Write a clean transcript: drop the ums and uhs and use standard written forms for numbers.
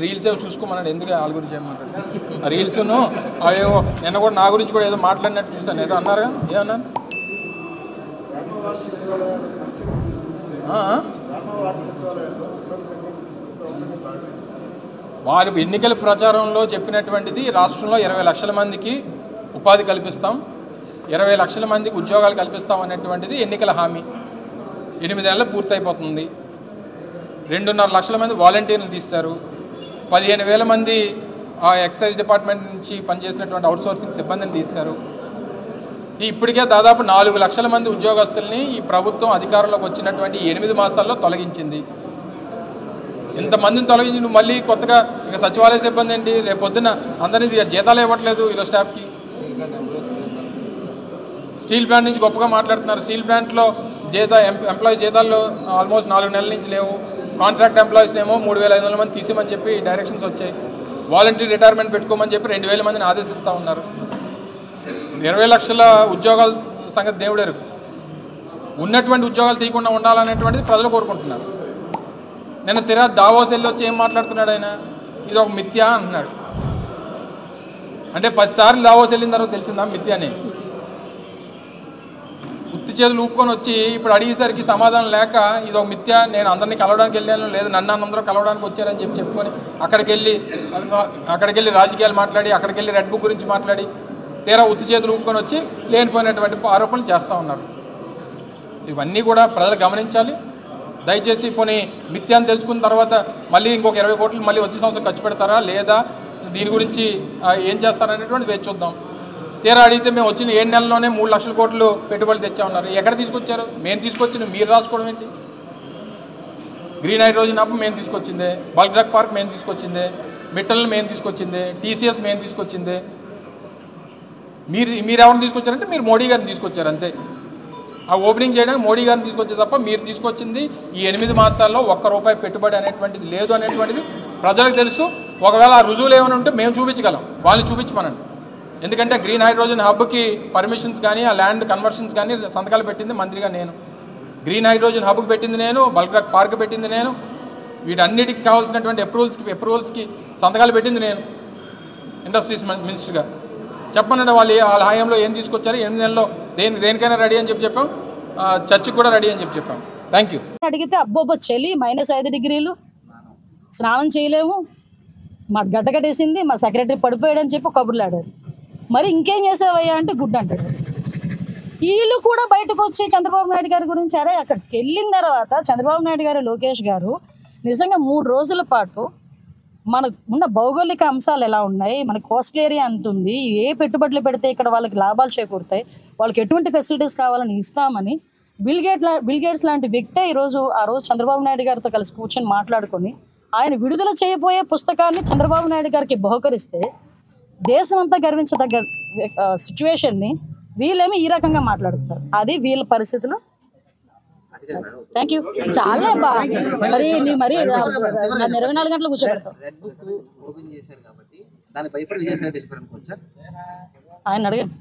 Reels ఏవో చూసుకోమన్నాడు, ఎందుకు వాళ్ళ గురించి ఏమంటాడు ఆ రీల్స్ను అవేవో నిన్న కూడా నా గురించి కూడా ఏదో మాట్లాడినట్టు చూసాను, ఏదో అన్నారుగా, ఏమన్నారు వారు ఎన్నికల ప్రచారంలో చెప్పినటువంటిది రాష్ట్రంలో 20 లక్షల మందికి ఉపాధి కల్పిస్తాం, 20 లక్షల మందికి ఉద్యోగాలు కల్పిస్తాం అనేటువంటిది ఎన్నికల హామీ. 8 నెలలు పూర్తయిపోతుంది. 2.5 లక్షల మంది వాలంటీర్లు తీస్తారు, 15,000 మంది ఎక్సైజ్ డిపార్ట్మెంట్ నుంచి పనిచేసినటువంటి అవుట్సోర్సింగ్ సిబ్బందిని తీస్తారు. ఇప్పటికే దాదాపు 4 లక్షల మంది ఉద్యోగస్తుల్ని ఈ ప్రభుత్వం అధికారంలోకి వచ్చినటువంటి 8 మాసాల్లో తొలగించింది. ఇంతమందిని తొలగించి నువ్వు మళ్ళీ కొత్తగా ఇక సచివాలయ సిబ్బంది ఏంటి, రేపు పొద్దున అందరినీ జీతాలు ఇవ్వట్లేదు ఇలా స్టాఫ్కి. స్టీల్ ప్లాంట్ నుంచి గొప్పగా మాట్లాడుతున్నారు, స్టీల్ ప్లాంట్లో ఎంప్లాయీ జీతాల్లో ఆల్మోస్ట్ 4 నెలల నుంచి లేవు. కాంట్రాక్ట్ ఎంప్లాయీస్నేమో 3,500 మంది తీసేమని చెప్పి డైరెక్షన్స్ వచ్చాయి. వాలంటరీ రిటైర్మెంట్ పెట్టుకోమని చెప్పి 2,000 మందిని ఆదేశిస్తూ ఉన్నారు. 20 లక్షల ఉద్యోగాల సంగతి దేవుడెరు. ఉన్నటువంటి ఉద్యోగాలు తీయకుండా ఉండాలనేటువంటిది ప్రజలు కోరుకుంటున్నారు. నిన్న దావోస్ వెళ్ళి వచ్చి ఏం మాట్లాడుతున్నాడు ఆయన, ఇది ఒక మిథ్య అంటున్నాడు. అంటే 10 సార్లు దావోస్ వెళ్ళిన తర్వాత తెలిసిందా మిథ్యనే. ఉత్తి చేతులు ఊపుకొని వచ్చి ఇప్పుడు అడిగేసరికి సమాధానం లేక ఇది ఒక మిథ్య, నేను అందరినీ కలవడానికి వెళ్ళాను, లేదు నన్ను అందరూ కలవడానికి వచ్చారని చెప్పుకొని అక్కడికి వెళ్ళి రాజకీయాలు మాట్లాడి, అక్కడికి వెళ్ళి రెడ్ బుక్ గురించి మాట్లాడి ఉత్తి చేతులు ఊపుకొని వచ్చి లేనిపోయినటువంటి ఆరోపణలు చేస్తూ ఉన్నారు. ఇవన్నీ కూడా ప్రజలు గమనించాలి. దయచేసి పోనీ మిథ్యాన్ని తెలుసుకున్న తర్వాత మళ్ళీ ఇంకొక 20 కోట్లు మళ్ళీ వచ్చే సంవత్సరం ఖర్చు పెడతారా లేదా దీని గురించి ఏం చేస్తారనేటువంటి వేచి చూద్దాం. అడిగితే మేము వచ్చిన 7 నెలల్లోనే 3 లక్షల కోట్లు పెట్టుబడులు తెచ్చామన్నారు. ఎక్కడ తీసుకొచ్చారు? మేము తీసుకొచ్చిన మీరు రాసుకోవడం ఏంటి? గ్రీన్ హైడ్రోజన్ హబ్ మేము తీసుకొచ్చిందే, బల్క్ డ్రగ్ పార్క్ మేము తీసుకొచ్చిందే, మిట్టల్ని మేము తీసుకొచ్చిందే, టీసీఎస్ మేము తీసుకొచ్చిందే. మీరు ఎవరిని తీసుకొచ్చారంటే మీరు మోడీ గారిని తీసుకొచ్చారు అంతే. ఆ ఓపెనింగ్ చేయడానికి మోడీ గారిని తీసుకొచ్చే తప్ప మీరు తీసుకొచ్చింది ఈ 8 మాసాల్లో ₹1 పెట్టుబడి అనేటువంటిది లేదు అనేటువంటిది ప్రజలకు తెలుసు. ఒకవేళ ఆ రుజువులు ఏమైనా ఉంటే మేము చూపించగలం, వాళ్ళని చూపించమనండి. ఎందుకంటే గ్రీన్ హైడ్రోజన్ హబ్కి పర్మిషన్స్ కానీ ఆ ల్యాండ్ కన్వర్షన్స్ కానీ సంతకాలు పెట్టింది మంత్రిగా నేను, గ్రీన్ హైడ్రోజన్ హబ్కి పెట్టింది నేను, బల్క్ డ్రగ్ పార్క్ పెట్టింది నేను, వీటన్నిటికి కావాల్సినటువంటి అప్రూవల్స్కి సంతకాలు పెట్టింది నేను ఇండస్ట్రీస్ మినిస్టర్గా. చెప్పమనండి వాళ్ళ హయాంలో ఏం తీసుకొచ్చారు, 8 నెలల్లో దేనికైనా రెడీ అని చెప్పాం, చర్చకి కూడా రెడీ అని చెప్పాం. Thank you. అడిగితే అబ్బోబ్బో చలి -5 డిగ్రీలు, స్నానం చేయలేము, మా గడ్డగట్టేసింది, మా సెక్రటరీ పడిపోయాడని చెప్పి కబుర్లు ఆడారు. మరి ఇంకేం చేసావయ్యా అంటే గుడ్ అంటాడు. వీళ్ళు కూడా బయటకు వచ్చి చంద్రబాబు నాయుడు గారి గురించి అరే అక్కడికి వెళ్ళిన తర్వాత చంద్రబాబు నాయుడు గారు లోకేష్ గారు నిజంగా 3 రోజుల పాటు మనకు ఉన్న భౌగోళిక అంశాలు ఎలా ఉన్నాయి, మన కోస్టల్ ఏరియా ఎంత ఉంది, ఏ పెట్టుబడులు పెడితే ఇక్కడ వాళ్ళకి లాభాలు చేకూరుతాయి, వాళ్ళకి ఎటువంటి ఫెసిలిటీస్ కావాలని ఇస్తామని బిల్ గేట్స్ లాంటి వ్యక్తే ఆ రోజు చంద్రబాబు నాయుడు గారితో కలిసి కూర్చొని మాట్లాడుకొని ఆయన విడుదల చేయబోయే పుస్తకాన్ని చంద్రబాబు నాయుడు గారికి బహుకరిస్తే దేశం అంతా గర్వించదగ్గ సిచ్యువేషన్ని వీళ్ళేమో ఈ రకంగా మాట్లాడుతున్నారు. అది వీళ్ళ పరిస్థితులు. Thank you. చాలా మరి నీ మరి 24 గంటలు కూర్చోబెడతావు. ఆయన అడగండి.